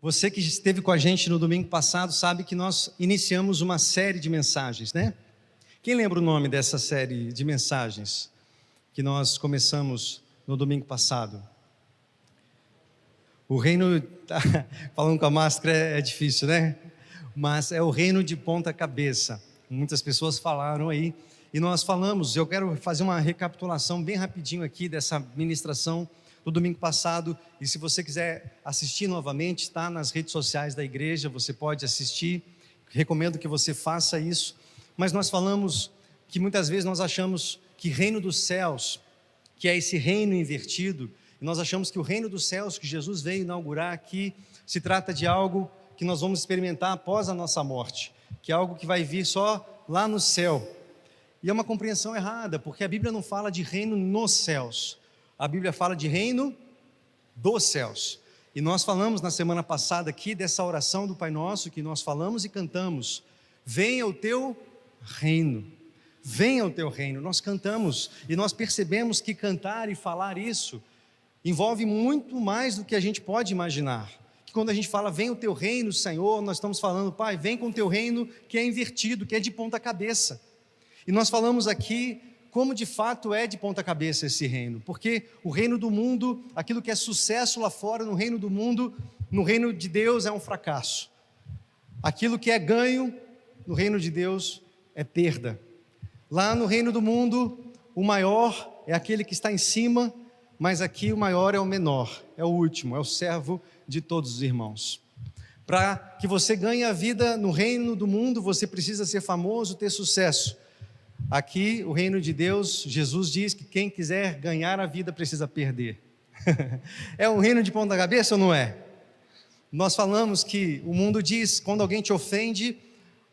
Você que esteve com a gente no domingo passado sabe que nós iniciamos uma série de mensagens, né? Quem lembra o nome dessa série de mensagens que nós começamos no domingo passado? O reino, falando com a máscara é difícil, né? Mas é o reino de ponta cabeça. Muitas pessoas falaram aí e nós falamos. Eu quero fazer uma recapitulação bem rapidinho aqui dessa ministração do domingo passado, e se você quiser assistir novamente, está nas redes sociais da igreja, você pode assistir, recomendo que você faça isso. Mas nós falamos que muitas vezes nós achamos que reino dos céus, que é esse reino invertido, e nós achamos que o reino dos céus que Jesus veio inaugurar aqui, se trata de algo que nós vamos experimentar após a nossa morte, que é algo que vai vir só lá no céu. E é uma compreensão errada, porque a Bíblia não fala de reino nos céus, a Bíblia fala de reino dos céus. E nós falamos na semana passada aqui dessa oração do Pai Nosso, que nós falamos e cantamos: venha o teu reino, venha o teu reino. Nós cantamos e nós percebemos que cantar e falar isso envolve muito mais do que a gente pode imaginar. Que quando a gente fala venha o teu reino, Senhor, nós estamos falando: Pai, vem com o teu reino que é invertido, que é de ponta cabeça. E nós falamos aqui como de fato é de ponta cabeça esse reino, porque o reino do mundo, aquilo que é sucesso lá fora no reino do mundo, no reino de Deus é um fracasso. Aquilo que é ganho no reino de Deus é perda. Lá no reino do mundo, o maior é aquele que está em cima, mas aqui o maior é o menor, é o último, é o servo de todos os irmãos. Para que você ganhe a vida no reino do mundo, você precisa ser famoso, ter sucesso. Aqui, o reino de Deus, Jesus diz que quem quiser ganhar a vida precisa perder. É um reino de ponta cabeça ou não é? Nós falamos que o mundo diz, quando alguém te ofende,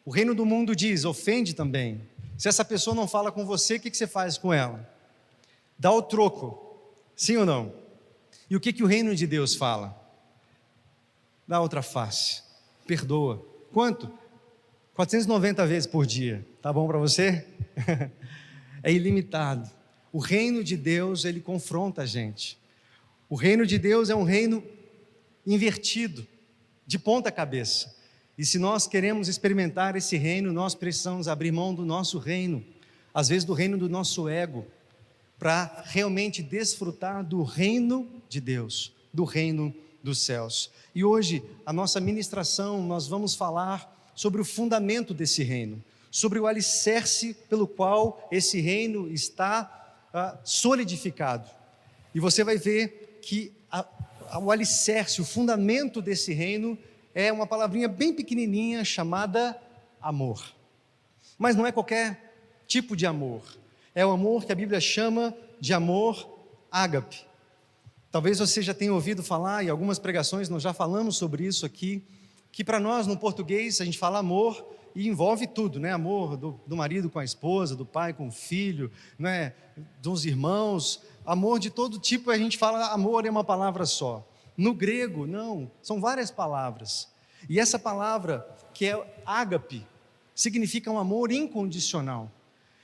o reino do mundo diz, ofende também. Se essa pessoa não fala com você, o que você faz com ela? Dá o troco, sim ou não? E o que o reino de Deus fala? Dá outra face, perdoa. Quanto? 490 vezes por dia, tá bom para você? É ilimitado. O reino de Deus, ele confronta a gente. O reino de Deus é um reino invertido, de ponta cabeça. E se nós queremos experimentar esse reino, nós precisamos abrir mão do nosso reino, às vezes do reino do nosso ego, para realmente desfrutar do reino de Deus, do reino dos céus. E hoje, a nossa ministração, nós vamos falar sobre o fundamento desse reino, sobre o alicerce pelo qual esse reino está solidificado. E você vai ver que o alicerce, o fundamento desse reino é uma palavrinha bem pequenininha chamada amor. Mas não é qualquer tipo de amor, é o amor que a Bíblia chama de amor ágape. Talvez você já tenha ouvido falar, e algumas pregações nós já falamos sobre isso aqui, que para nós no português a gente fala amor e envolve tudo, né? Amor do marido com a esposa, do pai com o filho, né? Dos irmãos, amor de todo tipo. A gente fala amor é uma palavra só. No grego não, são várias palavras, e essa palavra que é ágape significa um amor incondicional,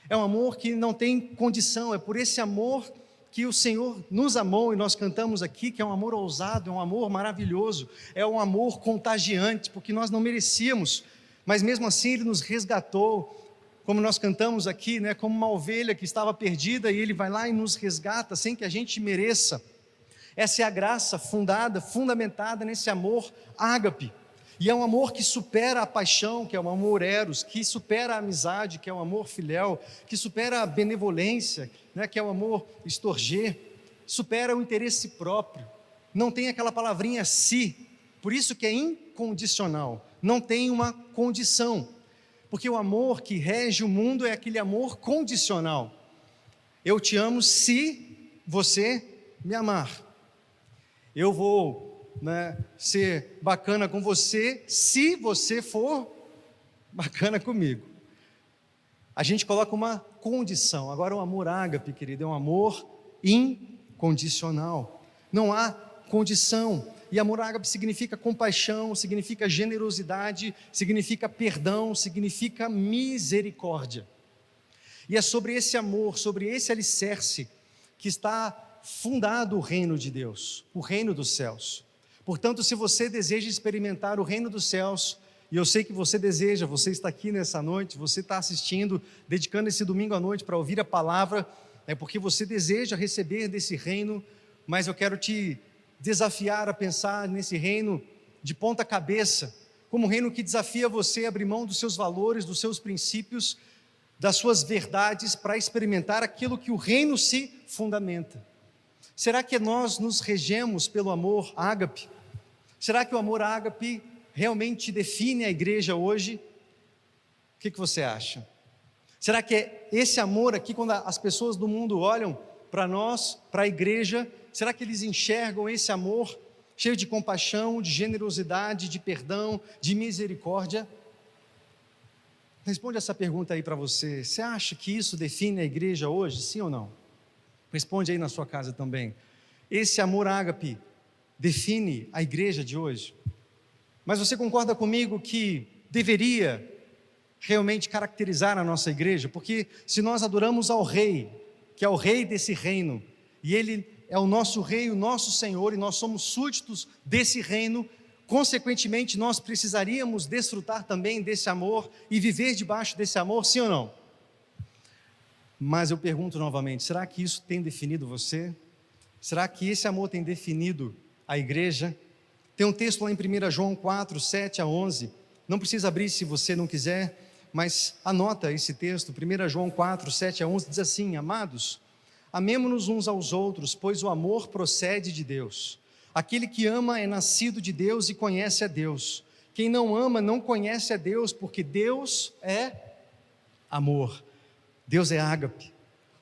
é um amor que não tem condição. É por esse amor que o Senhor nos amou, e nós cantamos aqui que é um amor ousado, é um amor maravilhoso, é um amor contagiante, porque nós não merecíamos, mas mesmo assim Ele nos resgatou, como nós cantamos aqui, né, como uma ovelha que estava perdida, e Ele vai lá e nos resgata, sem que a gente mereça. Essa é a graça fundamentada nesse amor ágape, e é um amor que supera a paixão, que é o amor eros, que supera a amizade, que é o amor filéu, que supera a benevolência, né, que é o amor storgê, supera o interesse próprio, não tem aquela palavrinha si, por isso que é incondicional, não tem uma condição, porque o amor que rege o mundo é aquele amor condicional. Eu te amo se você me amar, eu vou ser bacana com você se você for bacana comigo. A gente coloca uma condição. Agora o amor ágape, querido, é um amor incondicional, não há condição. E amor ágape significa compaixão, significa generosidade, significa perdão, significa misericórdia. E é sobre esse amor, sobre esse alicerce que está fundado o reino de Deus, o reino dos céus. Portanto, se você deseja experimentar o reino dos céus, e eu sei que você deseja, você está aqui nessa noite, você está assistindo, dedicando esse domingo à noite para ouvir a palavra, é porque você deseja receber desse reino, mas eu quero te desafiar a pensar nesse reino de ponta cabeça, como um reino que desafia você a abrir mão dos seus valores, dos seus princípios, das suas verdades, para experimentar aquilo que o reino se fundamenta. Será que nós nos regemos pelo amor ágape? Será que o amor ágape realmente define a igreja hoje? O que você acha? Será que é esse amor aqui, quando as pessoas do mundo olham para nós, para a igreja, será que eles enxergam esse amor cheio de compaixão, de generosidade, de perdão, de misericórdia? Responde essa pergunta aí para você. Você acha que isso define a igreja hoje, sim ou não? Responde aí na sua casa também. Esse amor ágape define a igreja de hoje? Mas você concorda comigo que deveria realmente caracterizar a nossa igreja? Porque se nós adoramos ao Rei, que é o Rei desse reino, e Ele é o nosso Rei, o nosso Senhor, e nós somos súditos desse reino, consequentemente nós precisaríamos desfrutar também desse amor e viver debaixo desse amor, sim ou não? Mas eu pergunto novamente, será que isso tem definido você? Será que esse amor tem definido a igreja? Tem um texto lá em 1 João 4, 7 a 11, não precisa abrir se você não quiser, mas anota esse texto. 1 João 4, 7 a 11 diz assim: amados, amemo-nos uns aos outros, pois o amor procede de Deus. Aquele que ama é nascido de Deus e conhece a Deus. Quem não ama não conhece a Deus, porque Deus é amor. Deus é ágape.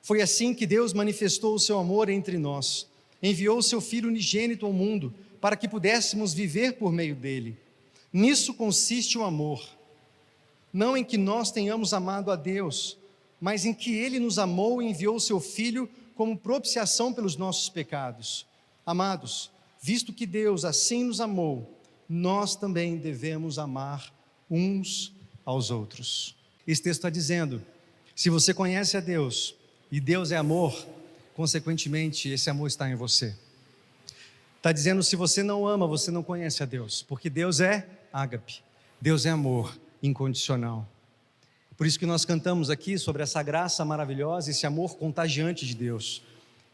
Foi assim que Deus manifestou o seu amor entre nós. Enviou o seu Filho unigênito ao mundo, para que pudéssemos viver por meio dele. Nisso consiste o amor. Não em que nós tenhamos amado a Deus, mas em que Ele nos amou e enviou o seu Filho como propiciação pelos nossos pecados. Amados, visto que Deus assim nos amou, nós também devemos amar uns aos outros. Esse texto está dizendo, se você conhece a Deus, e Deus é amor, consequentemente esse amor está em você. Está dizendo, se você não ama, você não conhece a Deus, porque Deus é ágape, Deus é amor incondicional. Por isso que nós cantamos aqui sobre essa graça maravilhosa, esse amor contagiante de Deus.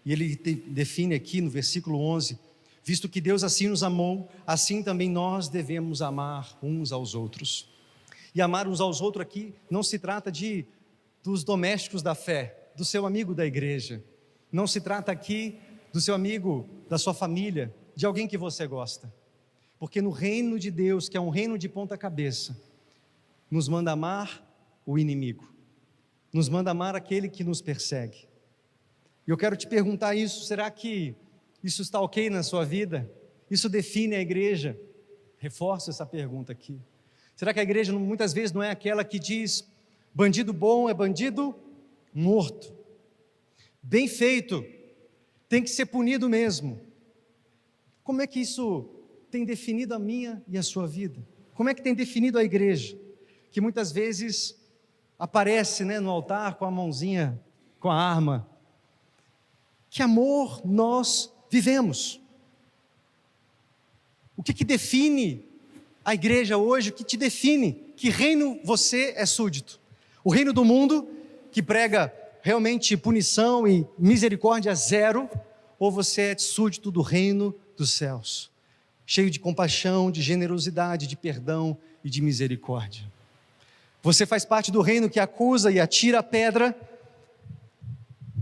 E ele define aqui no versículo 11, visto que Deus assim nos amou, assim também nós devemos amar uns aos outros. E amar uns aos outros aqui não se trata dos domésticos da fé, do seu amigo da igreja. Não se trata aqui do seu amigo, da sua família, de alguém que você gosta. Porque no reino de Deus, que é um reino de ponta cabeça, nos manda amar o inimigo, nos manda amar aquele que nos persegue. E eu quero te perguntar isso, será que isso está ok na sua vida? Isso define a igreja? Reforço essa pergunta aqui. Será que a igreja muitas vezes não é aquela que diz, bandido bom é bandido morto, bem feito, tem que ser punido mesmo? Como é que isso tem definido a minha e a sua vida? Como é que tem definido a igreja? Que muitas vezes aparece, no altar com a mãozinha, com a arma. Que amor nós vivemos? O que define a igreja hoje? O que te define? Que reino você é súdito? O reino do mundo, que prega realmente punição e misericórdia zero, ou você é súdito do reino dos céus, cheio de compaixão, de generosidade, de perdão e de misericórdia? Você faz parte do reino que acusa e atira a pedra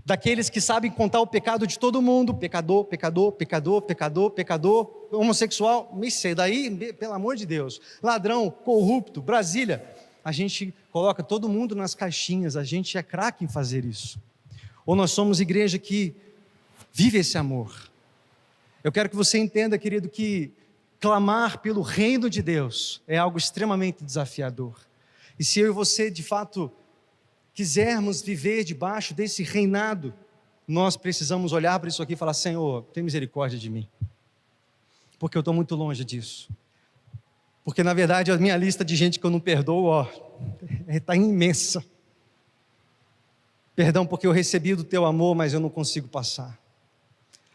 daqueles que sabem contar o pecado de todo mundo, pecador, pecador, pecador, pecador, pecador, homossexual, isso daí, pelo amor de Deus, ladrão, corrupto, Brasília, a gente coloca todo mundo nas caixinhas, a gente é craque em fazer isso. Ou nós somos igreja que vive esse amor. Eu quero que você entenda, querido, que clamar pelo reino de Deus é algo extremamente desafiador. E se eu e você, de fato, quisermos viver debaixo desse reinado, nós precisamos olhar para isso aqui e falar, Senhor, tem misericórdia de mim, porque eu estou muito longe disso. Porque na verdade a minha lista de gente que eu não perdoo, está imensa. Perdão porque eu recebi do teu amor, mas eu não consigo passar.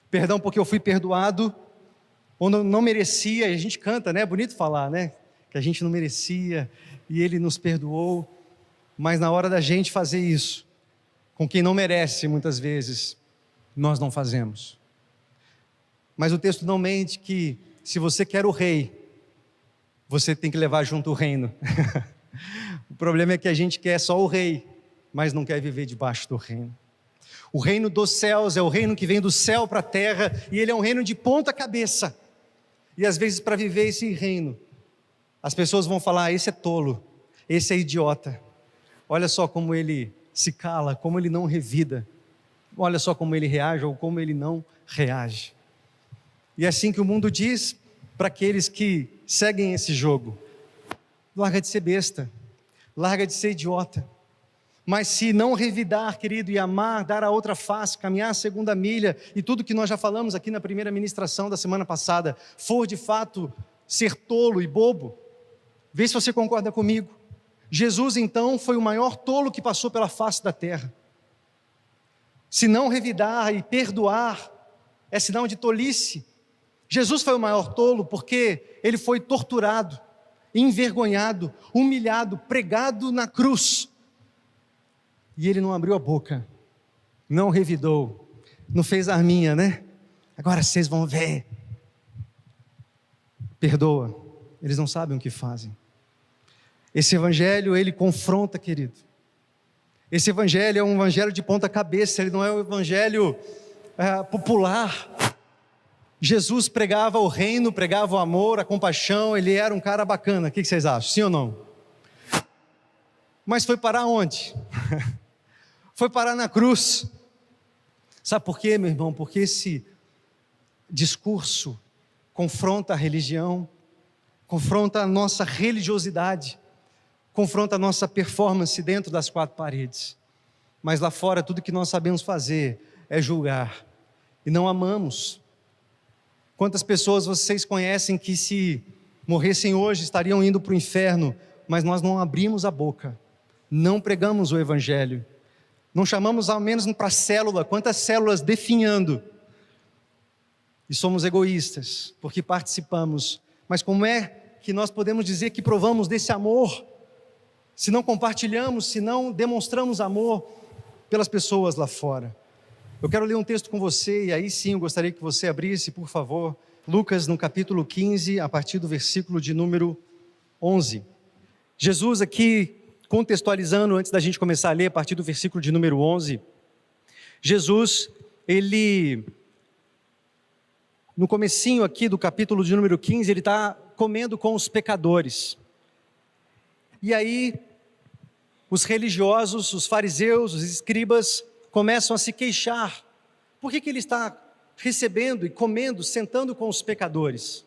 Perdão porque eu fui perdoado, ou não merecia, e a gente canta, né? É bonito falar, né? Que a gente não merecia, e Ele nos perdoou, mas na hora da gente fazer isso, com quem não merece, muitas vezes, nós não fazemos. Mas o texto não mente que, se você quer o rei, você tem que levar junto o reino. O problema é que a gente quer só o rei, mas não quer viver debaixo do reino. O reino dos céus é o reino que vem do céu para a terra, e ele é um reino de ponta cabeça. E às vezes, para viver esse reino, as pessoas vão falar: esse é tolo, esse é idiota. Olha só como ele se cala, como ele não revida. Olha só como ele reage ou como ele não reage. E é assim que o mundo diz para aqueles que seguem esse jogo: larga de ser besta, larga de ser idiota. Mas se não revidar, querido, e amar, dar a outra face, caminhar a segunda milha, e tudo que nós já falamos aqui na primeira ministração da semana passada, for de fato ser tolo e bobo, vê se você concorda comigo. Jesus então foi o maior tolo que passou pela face da terra. Se não revidar e perdoar, é sinal de tolice. Jesus foi o maior tolo porque ele foi torturado, envergonhado, humilhado, pregado na cruz. E ele não abriu a boca, não revidou, não fez arminha, né? Agora vocês vão ver. Perdoa, eles não sabem o que fazem. Esse evangelho, ele confronta, querido. Esse evangelho é um evangelho de ponta cabeça, ele não é um evangelho popular. Jesus pregava o reino, pregava o amor, a compaixão, ele era um cara bacana. O que vocês acham, sim ou não? Mas foi parar onde? Foi parar na cruz. Sabe por quê, meu irmão? Porque esse discurso confronta a religião, confronta a nossa religiosidade, confronta a nossa performance dentro das quatro paredes. Mas lá fora, tudo que nós sabemos fazer é julgar, e não amamos. Quantas pessoas vocês conhecem que, se morressem hoje, estariam indo para o inferno, mas nós não abrimos a boca, não pregamos o evangelho, não chamamos ao menos para a célula, quantas células definhando, e somos egoístas, porque participamos. Mas como é que nós podemos dizer que provamos desse amor, se não compartilhamos, se não demonstramos amor pelas pessoas lá fora? Eu quero ler um texto com você, e aí sim eu gostaria que você abrisse, por favor, Lucas no capítulo 15, a partir do versículo de número 11. Jesus aqui, contextualizando, antes da gente começar a ler, a partir do versículo de número 11, Jesus, ele, no comecinho aqui do capítulo de número 15, ele está comendo com os pecadores. E aí, os religiosos, os fariseus, os escribas, começam a se queixar. Por que ele está recebendo e comendo, sentando com os pecadores?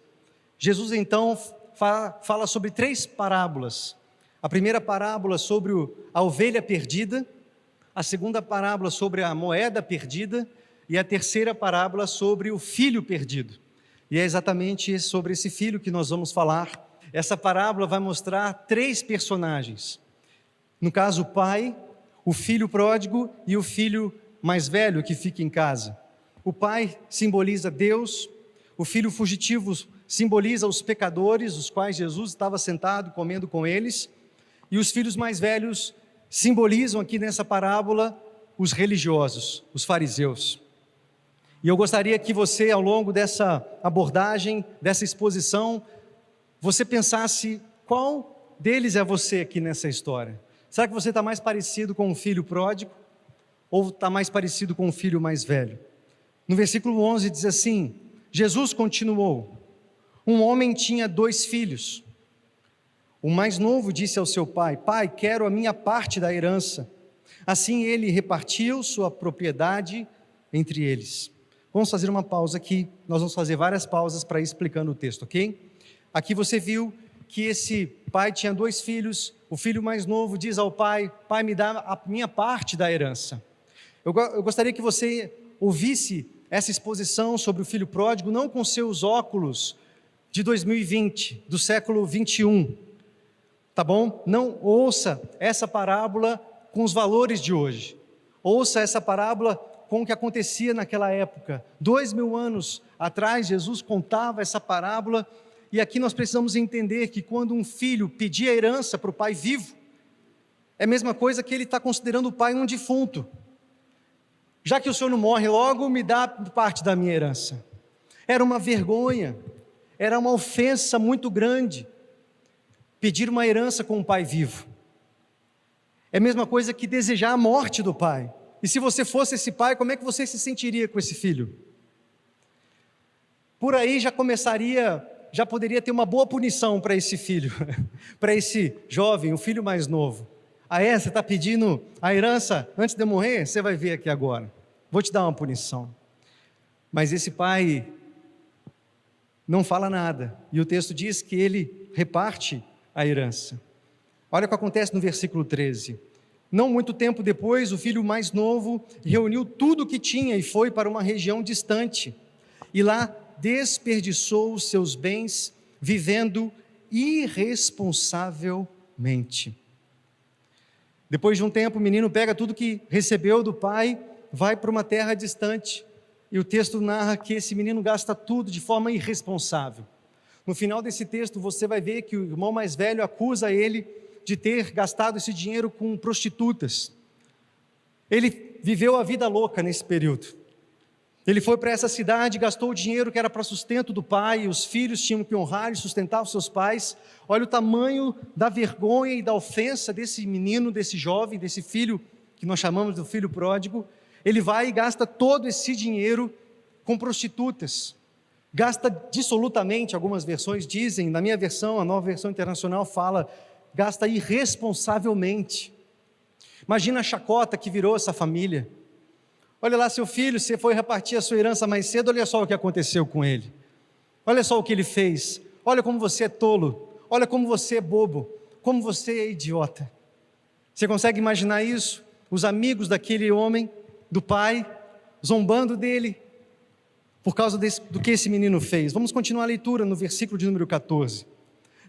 Jesus então fala sobre 3 parábolas. A primeira parábola sobre a ovelha perdida, a segunda parábola sobre a moeda perdida, e a terceira parábola sobre o filho perdido. E é exatamente sobre esse filho que nós vamos falar. Essa parábola vai mostrar 3 personagens. No caso, o pai, o filho pródigo e o filho mais velho que fica em casa. O pai simboliza Deus, o filho fugitivo simboliza os pecadores, os quais Jesus estava sentado comendo com eles, e os filhos mais velhos simbolizam aqui nessa parábola os religiosos, os fariseus. E eu gostaria que você, ao longo dessa abordagem, dessa exposição, você pensasse qual deles é você aqui nessa história. Será que você está mais parecido com o filho pródigo? Ou está mais parecido com o filho mais velho? No versículo 11 diz assim: Jesus continuou: um homem tinha 2 filhos. O mais novo disse ao seu pai: pai, quero a minha parte da herança. Assim ele repartiu sua propriedade entre eles. Vamos fazer uma pausa aqui, nós vamos fazer várias pausas para ir explicando o texto, ok? Aqui você viu que esse pai tinha 2 filhos, o filho mais novo diz ao pai: pai, me dá a minha parte da herança. Eu gostaria que você ouvisse essa exposição sobre o filho pródigo, não com seus óculos de 2020, do século 21, tá bom? Não ouça essa parábola com os valores de hoje, ouça essa parábola com o que acontecia naquela época. 2000 anos atrás, Jesus contava essa parábola, e aqui nós precisamos entender que quando um filho pedia herança para o pai vivo, é a mesma coisa que ele está considerando o pai um defunto. Já que o senhor não morre logo, me dá parte da minha herança. Era uma vergonha, era uma ofensa muito grande pedir uma herança com um pai vivo. É a mesma coisa que desejar a morte do pai. E se você fosse esse pai, como é que você se sentiria com esse filho? Por aí já poderia ter uma boa punição para esse filho, para esse jovem, o filho mais novo. Você está pedindo a herança antes de eu morrer? Você vai ver aqui agora. Vou te dar uma punição. Mas esse pai não fala nada. E o texto diz que ele reparte a herança. Olha o que acontece no versículo 13. Não muito tempo depois, o filho mais novo reuniu tudo o que tinha e foi para uma região distante. E lá desperdiçou os seus bens, vivendo irresponsavelmente. Depois de um tempo, o menino pega tudo que recebeu do pai, vai para uma terra distante. E o texto narra que esse menino gasta tudo de forma irresponsável. No final desse texto, você vai ver que o irmão mais velho acusa ele de ter gastado esse dinheiro com prostitutas. Ele viveu a vida louca nesse período. Ele foi para essa cidade, gastou o dinheiro que era para sustento do pai, e os filhos tinham que honrar e sustentar os seus pais. Olha o tamanho da vergonha e da ofensa desse menino, desse jovem, desse filho, que nós chamamos do filho pródigo. Ele vai e gasta todo esse dinheiro com prostitutas. Gasta dissolutamente, algumas versões dizem, na minha versão, a Nova Versão Internacional fala, gasta irresponsavelmente. Imagina a chacota que virou essa família. Olha lá seu filho, você foi repartir a sua herança mais cedo, olha só o que aconteceu com ele. Olha só o que ele fez. Olha como você é tolo. Olha como você é bobo. Como você é idiota. Você consegue imaginar isso? Os amigos daquele homem, do pai, zombando dele, por causa do que esse menino fez. Vamos continuar a leitura no versículo de número 14.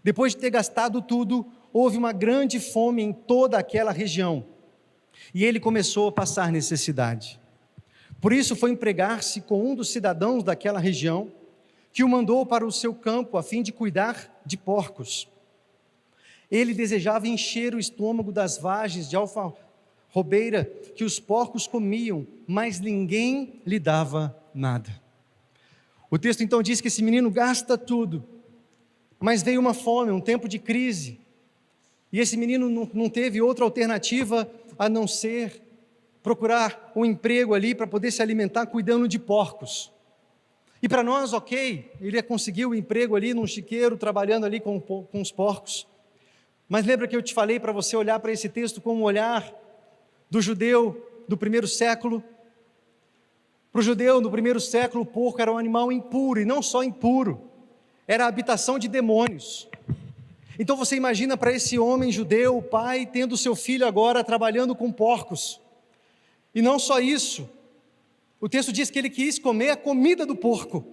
Depois de ter gastado tudo, houve uma grande fome em toda aquela região, e ele começou a passar necessidade. Por isso foi empregar-se com um dos cidadãos daquela região, que o mandou para o seu campo a fim de cuidar de porcos. Ele desejava encher o estômago das vagens de alfarrobeira que os porcos comiam, mas ninguém lhe dava nada. O texto então diz que esse menino gasta tudo, mas veio uma fome, um tempo de crise, e esse menino não teve outra alternativa a não ser procurar um emprego ali para poder se alimentar cuidando de porcos. E para nós, ok, ele conseguiu um emprego ali num chiqueiro, trabalhando ali com os porcos. Mas lembra que eu te falei para você olhar para esse texto com o olhar do judeu do primeiro século? Para o judeu do primeiro século, o porco era um animal impuro, e não só impuro, era a habitação de demônios. Então você imagina para esse homem judeu, o pai, tendo seu filho agora trabalhando com porcos. E não só isso, o texto diz que ele quis comer a comida do porco.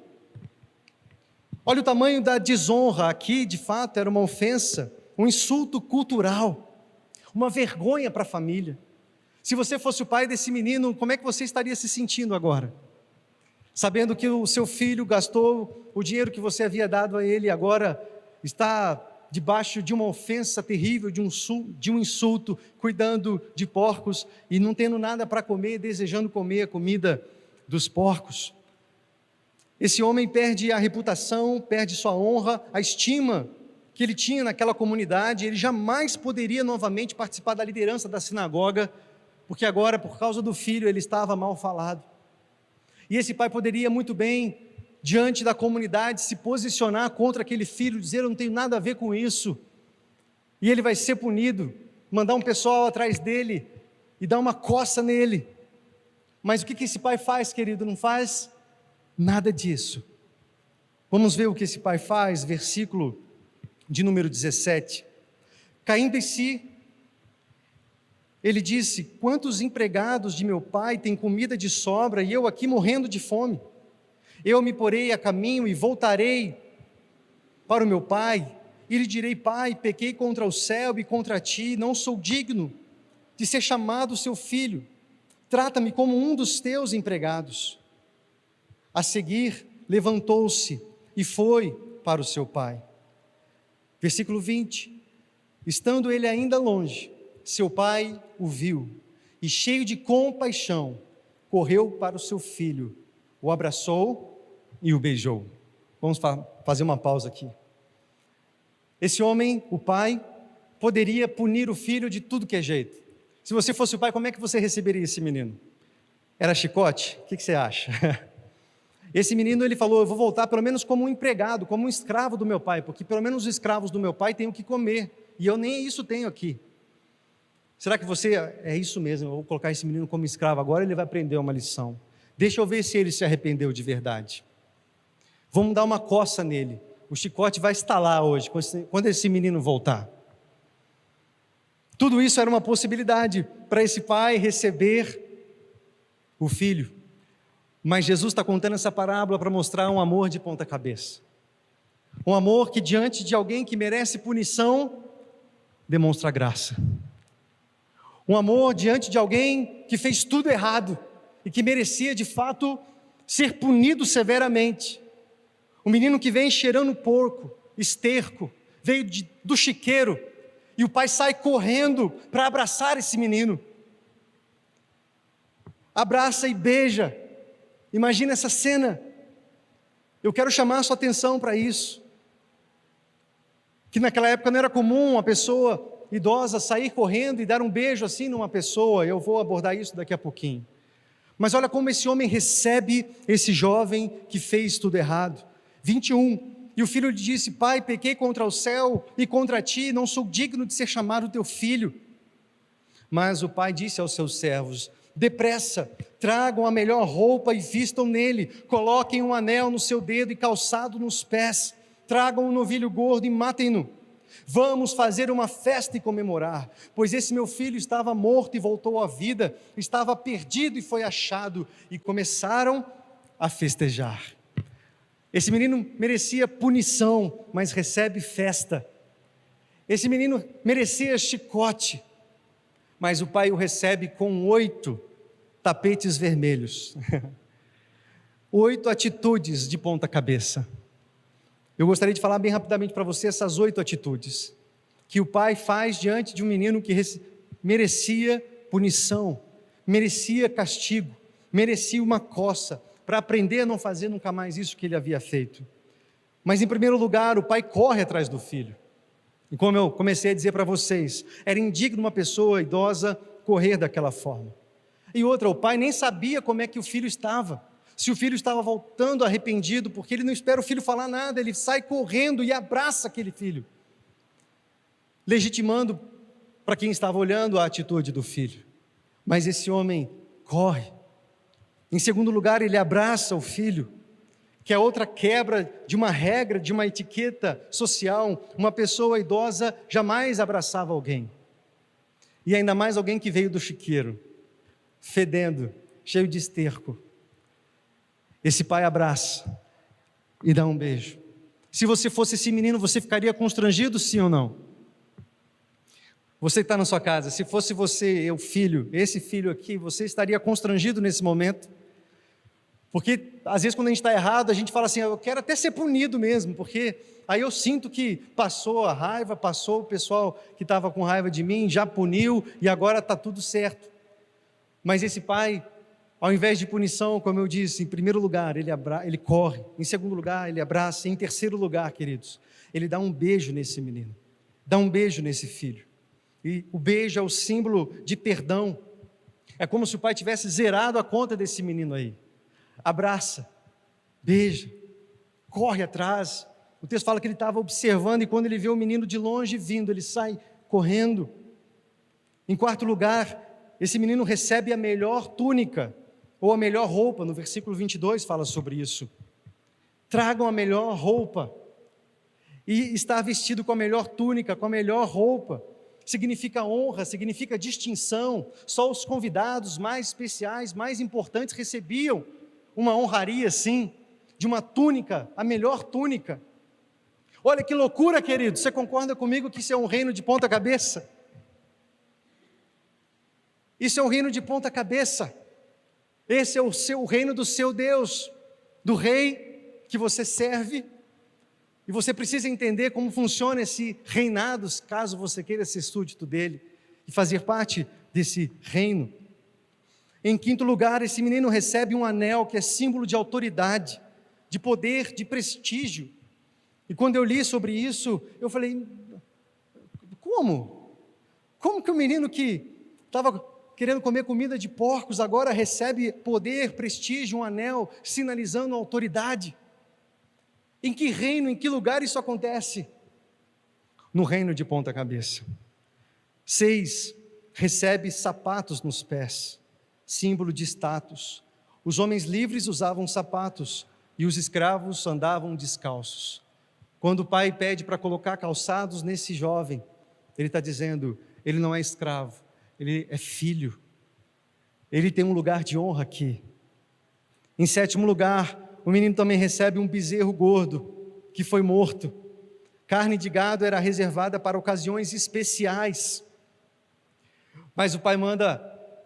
Olha o tamanho da desonra aqui, de fato era uma ofensa, um insulto cultural, uma vergonha para a família. Se você fosse o pai desse menino, como é que você estaria se sentindo agora? Sabendo que o seu filho gastou o dinheiro que você havia dado a ele e agora está debaixo de uma ofensa terrível, de um insulto, cuidando de porcos e não tendo nada para comer, desejando comer a comida dos porcos. Esse homem perde a reputação, perde sua honra, a estima que ele tinha naquela comunidade. Ele jamais poderia novamente participar da liderança da sinagoga, porque agora, por causa do filho, ele estava mal falado. E esse pai poderia muito bem, diante da comunidade, se posicionar contra aquele filho, dizer: eu não tenho nada a ver com isso, e ele vai ser punido, mandar um pessoal atrás dele e dar uma coça nele. Mas o que esse pai faz, querido? Não faz nada disso. Vamos ver o que esse pai faz, versículo de número 17. Caindo em si, ele disse: quantos empregados de meu pai têm comida de sobra e eu aqui morrendo de fome? Eu me porei a caminho e voltarei para o meu pai, e lhe direi: pai, pequei contra o céu e contra ti, não sou digno de ser chamado seu filho. trata-me como um dos teus empregados. A seguir, levantou-se e foi para o seu pai. Versículo 20. Estando ele ainda longe, seu pai o viu e, cheio de compaixão, correu para o seu filho, o abraçou e o beijou. Vamos fazer uma pausa aqui. Esse homem, o pai, poderia punir o filho de tudo que é jeito. Se você fosse o pai, como é que você receberia esse menino? Era chicote? O que você acha? Esse menino, ele falou, eu vou voltar pelo menos como um empregado, como um escravo do meu pai, porque pelo menos os escravos do meu pai têm o que comer, e eu nem isso tenho aqui. Será que você, é isso mesmo, eu vou colocar esse menino como escravo, agora ele vai aprender uma lição. Deixa eu ver se ele se arrependeu de verdade. Vamos dar uma coça nele. O chicote vai estalar hoje, quando esse menino voltar. Tudo isso era uma possibilidade para esse pai receber o filho. Mas Jesus está contando essa parábola para mostrar um amor de ponta cabeça. Um amor que diante de alguém que merece punição, demonstra graça. Um amor diante de alguém que fez tudo errado e que merecia de fato ser punido severamente. Um menino que vem cheirando porco, esterco, veio do chiqueiro, e o pai sai correndo para abraçar esse menino. Abraça e beija. Imagina essa cena. Eu quero chamar a sua atenção para isso. Que naquela época não era comum uma pessoa idosa sair correndo e dar um beijo assim numa pessoa. Eu vou abordar isso daqui a pouquinho. Mas olha como esse homem recebe esse jovem que fez tudo errado. 21. E o filho lhe disse, pai, pequei contra o céu e contra ti, não sou digno de ser chamado teu filho. Mas o pai disse aos seus servos, depressa, tragam a melhor roupa e vistam nele, coloquem um anel no seu dedo e calçado nos pés, tragam um novilho gordo e matem-no. Vamos fazer uma festa e comemorar, pois esse meu filho estava morto e voltou à vida, estava perdido e foi achado, e começaram a festejar. Esse menino merecia punição, mas recebe festa. Esse menino merecia chicote, mas o pai o recebe com 8 tapetes vermelhos. 8 atitudes de ponta cabeça. Eu gostaria de falar bem rapidamente para você essas 8 atitudes que o pai faz diante de um menino que merecia punição, merecia castigo, merecia uma coça, para aprender a não fazer nunca mais isso que ele havia feito. Mas em primeiro lugar, o pai corre atrás do filho. E como eu comecei a dizer para vocês, era indigno uma pessoa idosa correr daquela forma. E outra, o pai nem sabia como é que o filho estava. Se o filho estava voltando arrependido, porque ele não espera o filho falar nada, ele sai correndo e abraça aquele filho, legitimando para quem estava olhando a atitude do filho. Mas esse homem corre. Em segundo lugar, ele abraça o filho, que é outra quebra de uma regra, de uma etiqueta social. Uma pessoa idosa jamais abraçava alguém, e ainda mais alguém que veio do chiqueiro, fedendo, cheio de esterco. Esse pai abraça e dá um beijo. Se você fosse esse menino, você ficaria constrangido, sim ou não? Você que está na sua casa, se fosse você, o filho, esse filho aqui, você estaria constrangido nesse momento? Porque às vezes quando a gente está errado, a gente fala assim, eu quero até ser punido mesmo, porque aí eu sinto que passou a raiva, passou o pessoal que estava com raiva de mim, já puniu e agora está tudo certo. Mas esse pai, ao invés de punição, como eu disse, em primeiro lugar ele corre, em segundo lugar ele abraça, em terceiro lugar, queridos, ele dá um beijo nesse menino, dá um beijo nesse filho. E o beijo é o símbolo de perdão. É como se o pai tivesse zerado a conta desse menino aí. Abraça, beija, corre atrás. O texto fala que ele estava observando e quando ele vê o menino de longe vindo, ele sai correndo. Em quarto lugar, esse menino recebe a melhor túnica ou a melhor roupa. No versículo 22 fala sobre isso. Tragam a melhor roupa. E estar vestido com a melhor túnica, com a melhor roupa, significa honra, significa distinção. Só os convidados mais especiais, mais importantes recebiam uma honraria assim, de uma túnica, a melhor túnica. Olha que loucura, querido, você concorda comigo que isso é um reino de ponta cabeça? Isso é um reino de ponta cabeça. Esse é o reino do seu Deus, do rei que você serve. E você precisa entender como funciona esse reinado, caso você queira ser súdito dele e fazer parte desse reino. Em quinto lugar, esse menino recebe um anel que é símbolo de autoridade, de poder, de prestígio. E quando eu li sobre isso, eu falei, como? Como que o menino que estava querendo comer comida de porcos agora recebe poder, prestígio, um anel, sinalizando autoridade? Em que reino, em que lugar isso acontece? No reino de ponta cabeça. 6, recebe sapatos nos pés, símbolo de status. Os homens livres usavam sapatos e os escravos andavam descalços. Quando o pai pede para colocar calçados nesse jovem, ele está dizendo, ele não é escravo, ele é filho. Ele tem um lugar de honra aqui. Em sétimo lugar, o menino também recebe um bezerro gordo, que foi morto. Carne de gado era reservada para ocasiões especiais. Mas o pai manda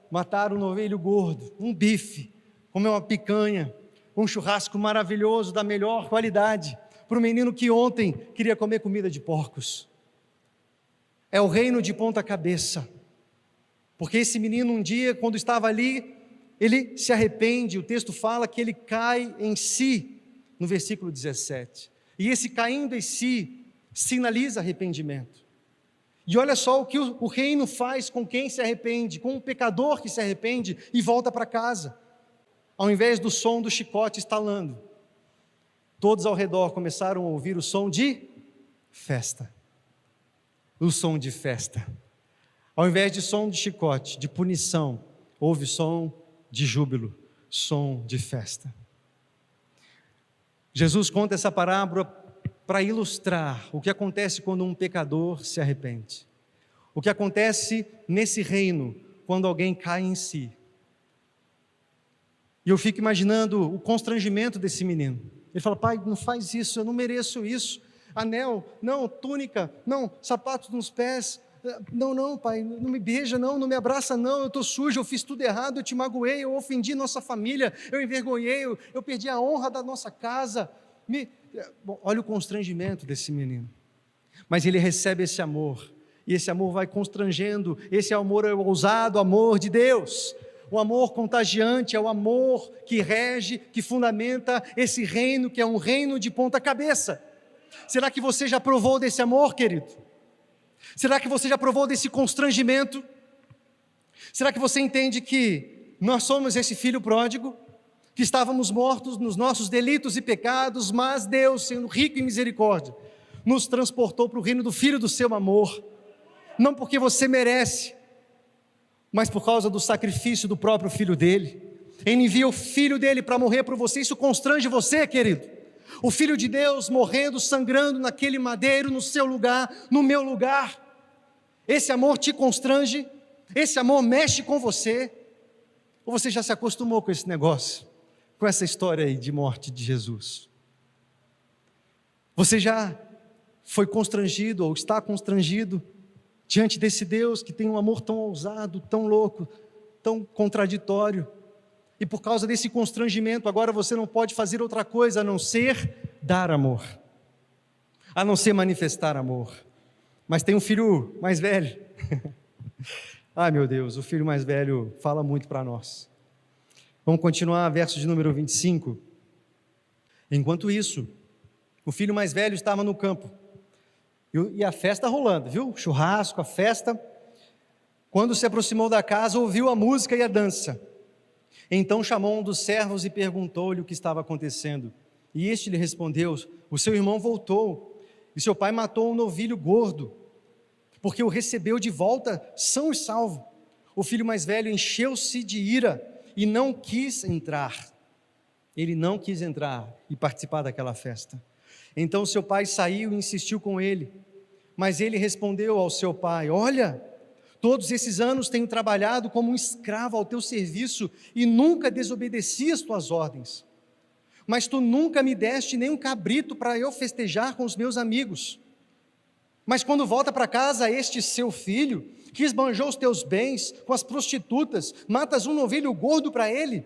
matar um novilho gordo, um bife, comer uma picanha, um churrasco maravilhoso, da melhor qualidade, para o menino que ontem queria comer comida de porcos. É o reino de ponta cabeça. Porque esse menino um dia, quando estava ali, ele se arrepende, o texto fala que ele cai em si, no versículo 17. E esse caindo em si, sinaliza arrependimento. E olha só o que o reino faz com quem se arrepende, com um pecador que se arrepende e volta para casa. Ao invés do som do chicote estalando, todos ao redor começaram a ouvir o som de festa. O som de festa. Ao invés de som de chicote, de punição, houve som de júbilo, som de festa. Jesus conta essa parábola para ilustrar o que acontece quando um pecador se arrepende. O que acontece nesse reino quando alguém cai em si. E eu fico imaginando o constrangimento desse menino. Ele fala, pai, não faz isso, eu não mereço isso. Anel, não, túnica, não, sapatos nos pés. Não, pai, não me beija, não me abraça, não, eu estou sujo, eu fiz tudo errado, eu te magoei, eu ofendi nossa família, eu envergonhei, eu perdi a honra da nossa casa. Bom, olha o constrangimento desse menino. Mas ele recebe esse amor, e esse amor vai constrangendo. Esse amor é o ousado amor de Deus, o amor contagiante, é o amor que rege, que fundamenta esse reino, que é um reino de ponta cabeça. Será que você já provou desse amor, querido? Será que você já provou desse constrangimento? Será que você entende que nós somos esse filho pródigo, que estávamos mortos nos nossos delitos e pecados, mas Deus, sendo rico em misericórdia, nos transportou para o reino do Filho do seu amor, não porque você merece, mas por causa do sacrifício do próprio Filho dele. Ele envia o Filho dele para morrer por você. Isso constrange você, querido? O Filho de Deus morrendo, sangrando naquele madeiro, no seu lugar, no meu lugar. Esse amor te constrange? Esse amor mexe com você? Ou você já se acostumou com esse negócio, com essa história aí de morte de Jesus? Você já foi constrangido ou está constrangido diante desse Deus que tem um amor tão ousado, tão louco, tão contraditório? E por causa desse constrangimento, agora você não pode fazer outra coisa a não ser dar amor, a não ser manifestar amor. Mas tem um filho mais velho. Ai meu Deus, o filho mais velho fala muito para nós. Vamos continuar, verso de número 25. Enquanto isso, o filho mais velho estava no campo, e a festa rolando, viu? Churrasco, a festa. Quando se aproximou da casa, ouviu a música e a dança. Então chamou um dos servos e perguntou-lhe o que estava acontecendo. E este lhe respondeu: o seu irmão voltou, e seu pai matou um novilho gordo, porque o recebeu de volta são e salvo. O filho mais velho encheu-se de ira e não quis entrar. Ele não quis entrar e participar daquela festa. Então seu pai saiu e insistiu com ele, mas ele respondeu ao seu pai: olha, todos esses anos tenho trabalhado como um escravo ao teu serviço e nunca desobedeci as tuas ordens. Mas tu nunca me deste nem um cabrito para eu festejar com os meus amigos. Mas quando volta para casa este seu filho, que esbanjou os teus bens com as prostitutas, matas um novilho gordo para ele.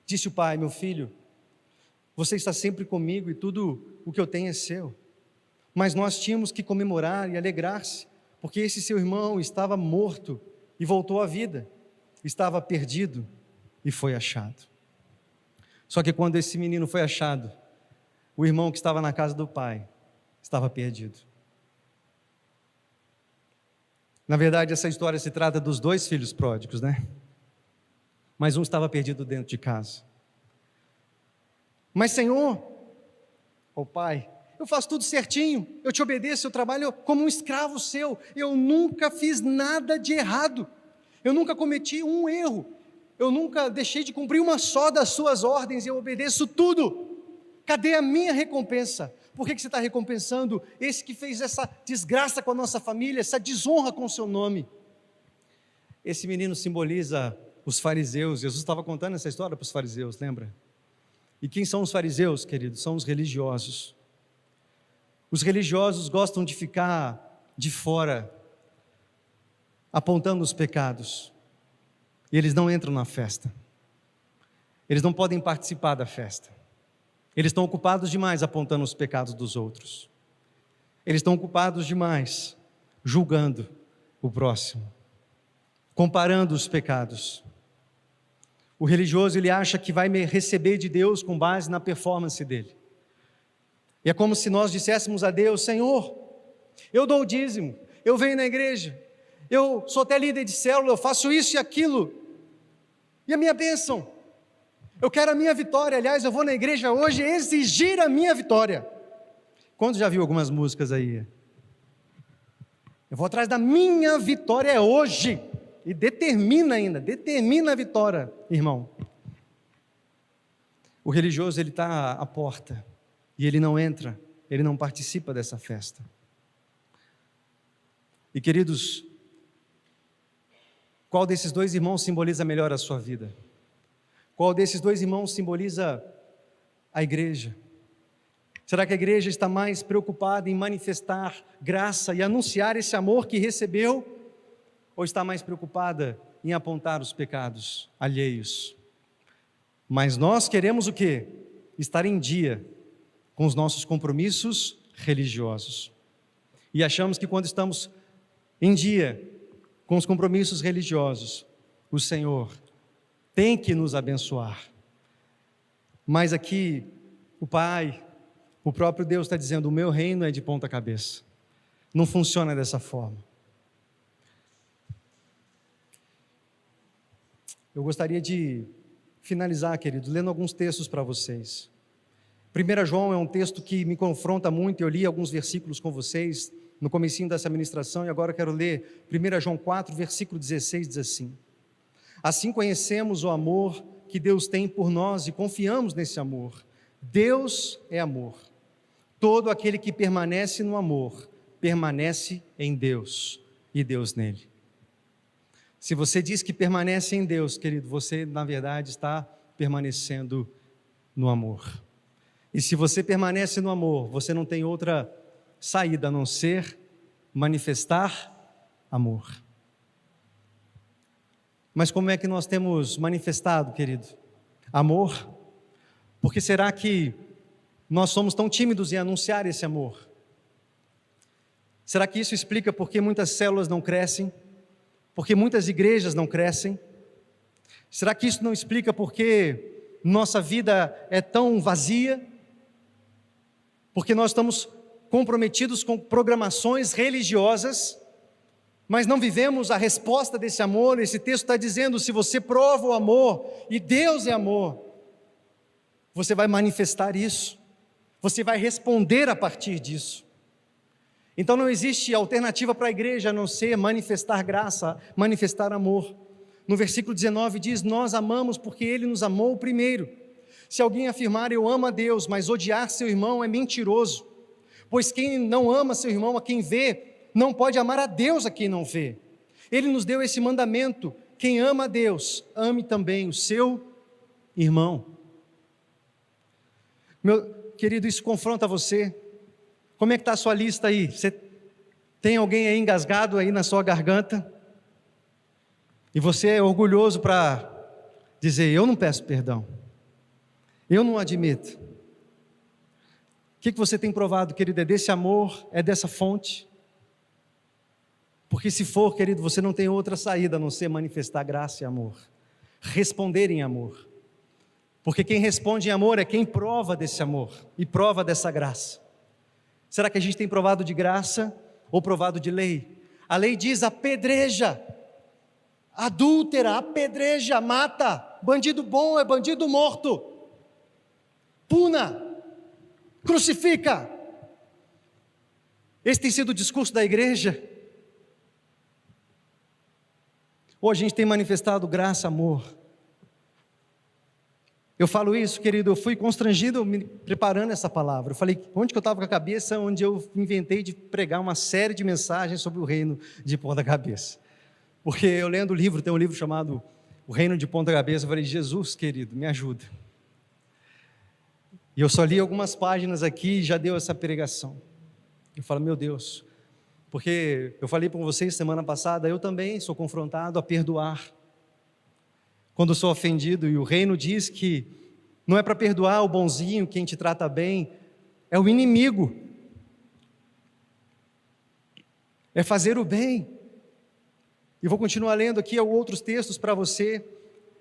Disse o pai: meu filho, você está sempre comigo e tudo o que eu tenho é seu. Mas nós tínhamos que comemorar e alegrar-se, porque esse seu irmão estava morto e voltou à vida, estava perdido e foi achado. Só que quando esse menino foi achado, o irmão que estava na casa do pai estava perdido. Na verdade, essa história se trata dos dois filhos pródigos, né? Mas um estava perdido dentro de casa. Mas Senhor, ó pai, eu faço tudo certinho, eu te obedeço, eu trabalho como um escravo seu, eu nunca fiz nada de errado, eu nunca cometi um erro, eu nunca deixei de cumprir uma só das suas ordens, eu obedeço tudo. Cadê a minha recompensa? Por que você está recompensando esse que fez essa desgraça com a nossa família, essa desonra com o seu nome? Esse menino simboliza os fariseus. Jesus estava contando essa história para os fariseus, lembra? E quem são os fariseus, queridos? São os religiosos. Os religiosos gostam de ficar de fora, apontando os pecados, e eles não entram na festa, eles não podem participar da festa, eles estão ocupados demais apontando os pecados dos outros, eles estão ocupados demais julgando o próximo, comparando os pecados. O religioso, ele acha que vai receber de Deus com base na performance dele. E é como se nós disséssemos a Deus: Senhor, eu dou o dízimo, eu venho na igreja, eu sou até líder de célula, eu faço isso e aquilo, e a minha bênção? Eu quero a minha vitória. Aliás, eu vou na igreja hoje exigir a minha vitória. Quando já viu algumas músicas aí? Eu vou atrás da minha vitória hoje. E determina a vitória, irmão. O religioso, ele está à porta, e ele não entra, ele não participa dessa festa. E queridos, qual desses dois irmãos simboliza melhor a sua vida? Qual desses dois irmãos simboliza a igreja? Será que a igreja está mais preocupada em manifestar graça e anunciar esse amor que recebeu? Ou está mais preocupada em apontar os pecados alheios? Mas nós queremos o quê? Estar em dia com os nossos compromissos religiosos. E achamos que quando estamos em dia com os compromissos religiosos, o Senhor tem que nos abençoar. Mas aqui, o Pai, o próprio Deus está dizendo: o meu reino é de ponta cabeça. Não funciona dessa forma. Eu gostaria de finalizar, querido, lendo alguns textos para vocês. 1 João é um texto que me confronta muito. Eu li alguns versículos com vocês no comecinho dessa ministração, e agora eu quero ler 1 João 4, versículo 16, diz assim: assim conhecemos o amor que Deus tem por nós e confiamos nesse amor. Deus é amor. Todo aquele que permanece no amor, permanece em Deus e Deus nele. Se você diz que permanece em Deus, querido, você na verdade está permanecendo no amor. E se você permanece no amor, você não tem outra saída a não ser manifestar amor. Mas como é que nós temos manifestado, querido? Amor? Porque será que nós somos tão tímidos em anunciar esse amor? Será que isso explica por que muitas células não crescem? Porque muitas igrejas não crescem? Será que isso não explica porque nossa vida é tão vazia? Porque nós estamos comprometidos com programações religiosas, mas não vivemos a resposta desse amor. Esse texto está dizendo: se você prova o amor, e Deus é amor, você vai manifestar isso, você vai responder a partir disso. Então não existe alternativa para a igreja a não ser manifestar graça, manifestar amor. No versículo 19 diz: nós amamos porque Ele nos amou primeiro. Se alguém afirmar eu amo a Deus, mas odiar seu irmão, é mentiroso. Pois quem não ama seu irmão a quem vê, não pode amar a Deus a quem não vê. Ele nos deu esse mandamento: quem ama a Deus, ame também o seu irmão. Meu querido, isso confronta você? Como é que está a sua lista aí? Você tem alguém aí engasgado aí na sua garganta? E você é orgulhoso para dizer: eu não peço perdão. Eu não admito. O que você tem provado, querido? É desse amor? É dessa fonte? Porque se for, querido, você não tem outra saída a não ser manifestar graça e amor. Responder em amor. Porque quem responde em amor é quem prova desse amor e prova dessa graça. Será que a gente tem provado de graça ou provado de lei? A lei diz: apedreja, adúltera, apedreja, mata, bandido bom é bandido morto, puna, crucifica. Esse tem sido o discurso da igreja? Ou a gente tem manifestado graça, amor? Eu falo isso, querido, eu fui constrangido me preparando essa palavra. Eu falei, onde que eu estava com a cabeça? Onde eu inventei de pregar uma série de mensagens sobre o reino de ponta cabeça. Porque eu lendo o livro, tem um livro chamado O Reino de Ponta Cabeça, eu falei, Jesus, querido, me ajuda. E eu só li algumas páginas aqui e já deu essa pregação. Eu falo, meu Deus, porque eu falei para vocês semana passada, eu também sou confrontado a perdoar. Quando sou ofendido, e o reino diz que não é para perdoar o bonzinho, quem te trata bem, é o inimigo. É fazer o bem. E vou continuar lendo aqui outros textos para você.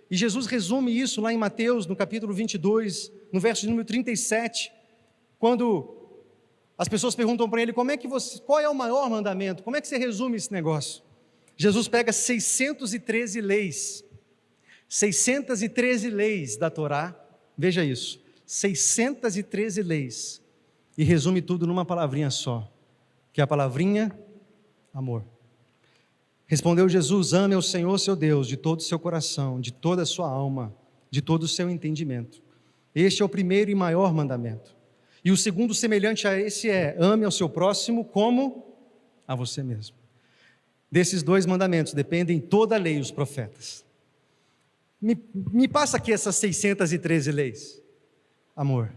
E Jesus resume isso lá em Mateus, no capítulo 22, no verso de número 37, quando as pessoas perguntam para ele, qual é o maior mandamento? Como é que você resume esse negócio? Jesus pega 613 leis, 613 leis da Torá, veja isso, 613 leis, e resume tudo numa palavrinha só, que é a palavrinha amor. Respondeu Jesus: ame ao Senhor seu Deus de todo o seu coração, de toda a sua alma, de todo o seu entendimento. Este é o primeiro e maior mandamento. E o segundo, semelhante a esse, é: ame ao seu próximo como a você mesmo. Desses dois mandamentos dependem toda a lei e os profetas. Me passa aqui essas 613 leis. Amor.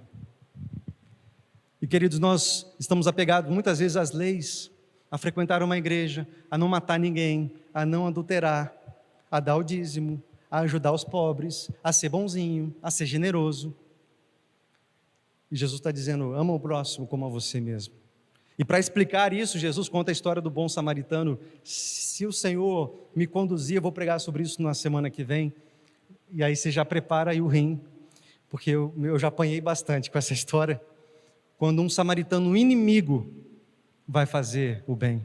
E queridos, nós estamos apegados muitas vezes às leis, a frequentar uma igreja, a não matar ninguém, a não adulterar, a dar o dízimo, a ajudar os pobres, a ser bonzinho, a ser generoso. E Jesus está dizendo: ama o próximo como a você mesmo. E para explicar isso, Jesus conta a história do bom samaritano. Se o Senhor me conduzir, eu vou pregar sobre isso na semana que vem. E aí você já prepara aí o rim, porque eu já apanhei bastante com essa história. Quando um samaritano inimigo vai fazer o bem,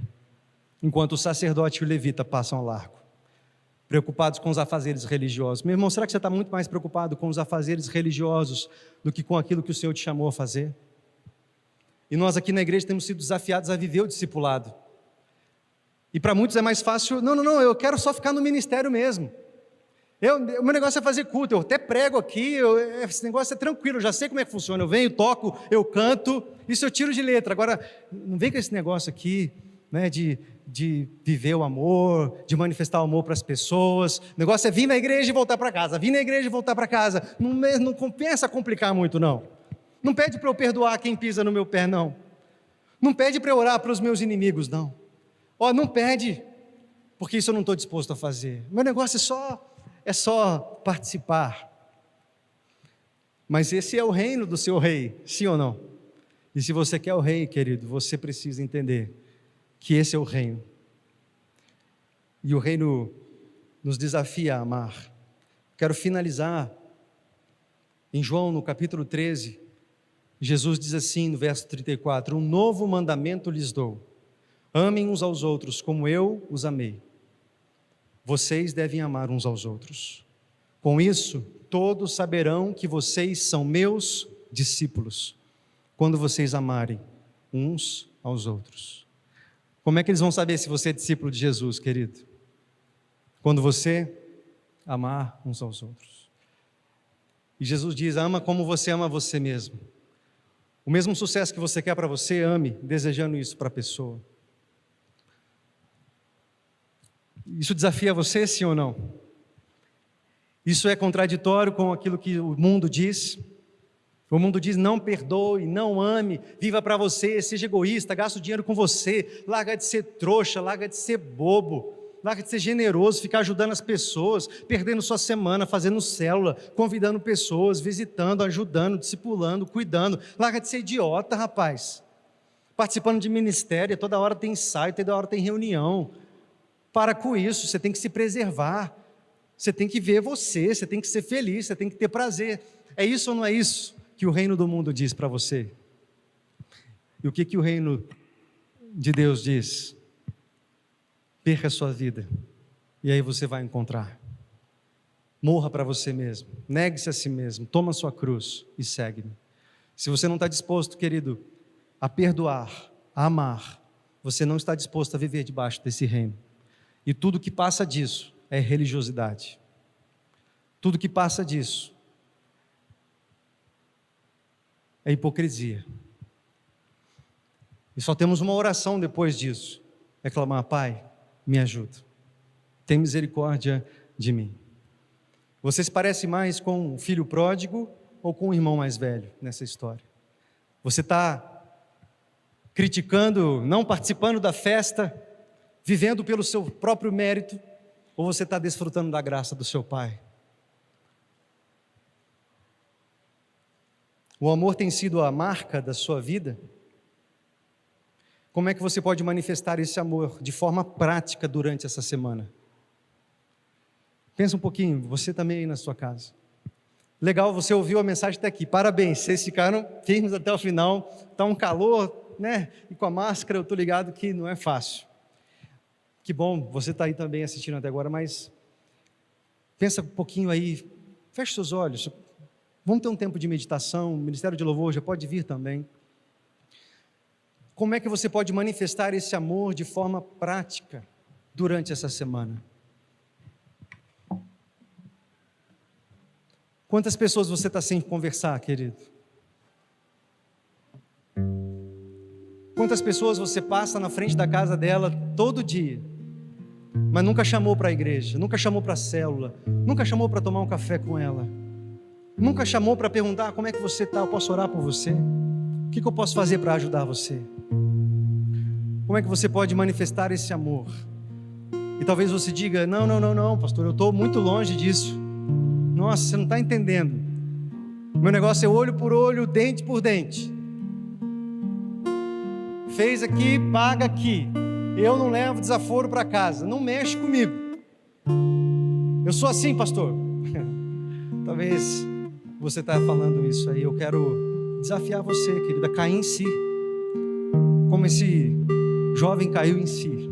enquanto o sacerdote e o levita passam ao largo, preocupados com os afazeres religiosos. Meu irmão, será que você está muito mais preocupado com os afazeres religiosos do que com aquilo que o Senhor te chamou a fazer? E nós aqui na igreja temos sido desafiados a viver o discipulado. E para muitos é mais fácil: não, eu quero só ficar no ministério mesmo. O meu negócio é fazer culto, eu até prego aqui, esse negócio é tranquilo, eu já sei como é que funciona, eu venho, toco, eu canto, isso eu tiro de letra. Agora, não vem com esse negócio aqui, né, de viver o amor, de manifestar o amor para as pessoas. O negócio é vir na igreja e voltar para casa, vir na igreja e voltar para casa. Não compensa complicar muito, não. Não pede para eu perdoar quem pisa no meu pé, não. Não pede para eu orar para os meus inimigos, não. Não pede, porque isso eu não estou disposto a fazer. Meu negócio é só participar. Mas esse é o reino do seu rei, sim ou não? E se você quer o rei, querido, você precisa entender que esse é o reino. E o reino nos desafia a amar. Quero finalizar em João, no capítulo 13, Jesus diz assim no verso 34: um novo mandamento lhes dou, amem uns aos outros como eu os amei. Vocês devem amar uns aos outros. Com isso, todos saberão que vocês são meus discípulos, quando vocês amarem uns aos outros. Como é que eles vão saber se você é discípulo de Jesus, querido? Quando você amar uns aos outros. E Jesus diz: ama como você ama você mesmo. O mesmo sucesso que você quer para você, ame, desejando isso para a pessoa. Isso desafia você, sim ou não? Isso é contraditório com aquilo que o mundo diz? O mundo diz: não perdoe, não ame, viva para você, seja egoísta, gasta o dinheiro com você, larga de ser trouxa, larga de ser bobo. Larga de ser generoso, ficar ajudando as pessoas, perdendo sua semana, fazendo célula, convidando pessoas, visitando, ajudando, discipulando, cuidando. Larga de ser idiota, rapaz. Participando de ministério, toda hora tem ensaio, toda hora tem reunião. Para com isso, você tem que se preservar. Você tem que ver você tem que ser feliz, você tem que ter prazer. É isso ou não é isso que o reino do mundo diz para você? E o que o reino de Deus diz? Perca a sua vida, e aí você vai encontrar. Morra para você mesmo, negue-se a si mesmo, toma a sua cruz e segue-me. Se você não está disposto, querido, a perdoar, a amar, você não está disposto a viver debaixo desse reino. E tudo que passa disso é religiosidade. Tudo que passa disso é hipocrisia. E só temos uma oração depois disso: é clamar: Pai, me ajuda, tem misericórdia de mim. Você se parece mais com um filho pródigo ou com um irmão mais velho nessa história? Você está criticando, não participando da festa, vivendo pelo seu próprio mérito, ou você está desfrutando da graça do seu Pai? O amor tem sido a marca da sua vida? Como é que você pode manifestar esse amor de forma prática durante essa semana? Pensa um pouquinho, você também aí na sua casa. Legal, você ouviu a mensagem até aqui, parabéns, vocês ficaram firmes até o final. Está um calor, né? E com a máscara eu estou ligado que não é fácil. Que bom, você está aí também assistindo até agora, mas pensa um pouquinho aí, feche seus olhos, vamos ter um tempo de meditação, o Ministério de Louvor já pode vir também. Como é que você pode manifestar esse amor de forma prática durante essa semana? Quantas pessoas você está sem conversar, querido? Quantas pessoas você passa na frente da casa dela todo dia, mas nunca chamou para a igreja, nunca chamou para a célula, nunca chamou para tomar um café com ela, nunca chamou para perguntar: como é que você está, eu posso orar por você? O que eu posso fazer para ajudar você? Como é que você pode manifestar esse amor? E talvez você diga: não, pastor, eu estou muito longe disso. Nossa, você não está entendendo. Meu negócio é olho por olho, dente por dente. Fez aqui, paga aqui. Eu não levo desaforo para casa. Não mexe comigo. Eu sou assim, pastor. Talvez você está falando isso aí. Eu quero desafiar você, querida, a cair em si. Como esse jovem caiu em si.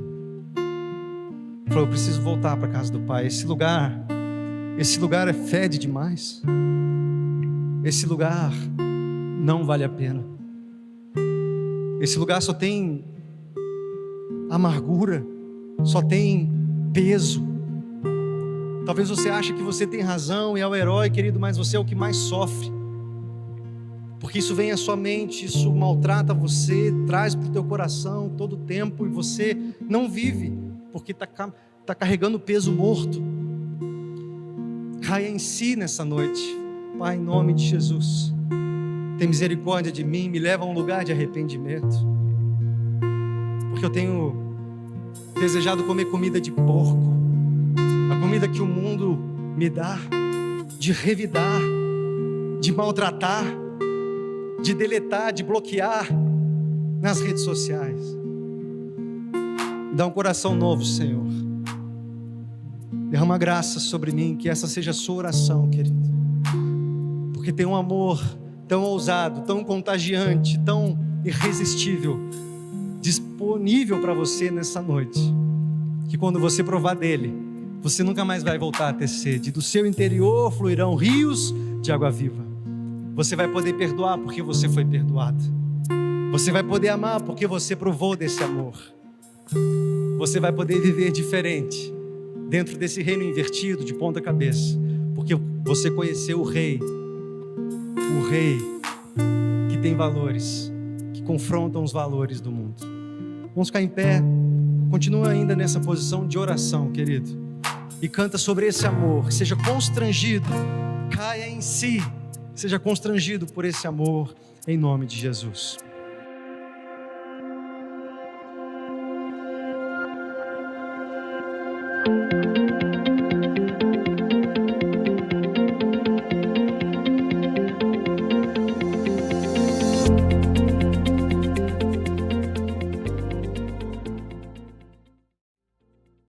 Falou: eu preciso voltar para a casa do Pai. Esse lugar é fede demais. Esse lugar não vale a pena. Esse lugar só tem amargura, só tem peso. Talvez você ache que você tem razão e é o herói, querido, mas você é o que mais sofre. Porque isso vem à sua mente, isso maltrata você, traz para o teu coração todo o tempo, e você não vive, porque está carregando peso morto. Caia em si nessa noite. Pai, em nome de Jesus, tem misericórdia de mim, me leva a um lugar de arrependimento, porque eu tenho desejado comer comida de porco, a comida que o mundo me dá, de revidar, de maltratar, de deletar, de bloquear nas redes sociais. Dá um coração novo, Senhor. Derrama graça sobre mim, que essa seja a sua oração, querido. Porque tem um amor tão ousado, tão contagiante, tão irresistível, disponível para você nessa noite, que quando você provar dele, você nunca mais vai voltar a ter sede. Do seu interior fluirão rios de água viva. Você vai poder perdoar porque você foi perdoado. Você vai poder amar porque você provou desse amor. Você vai poder viver diferente dentro desse reino invertido de ponta cabeça, porque você conheceu o Rei que tem valores, que confrontam os valores do mundo. Vamos ficar em pé, continua ainda nessa posição de oração, querido, e canta sobre esse amor. Seja constrangido, caia em si, seja constrangido por esse amor, em nome de Jesus.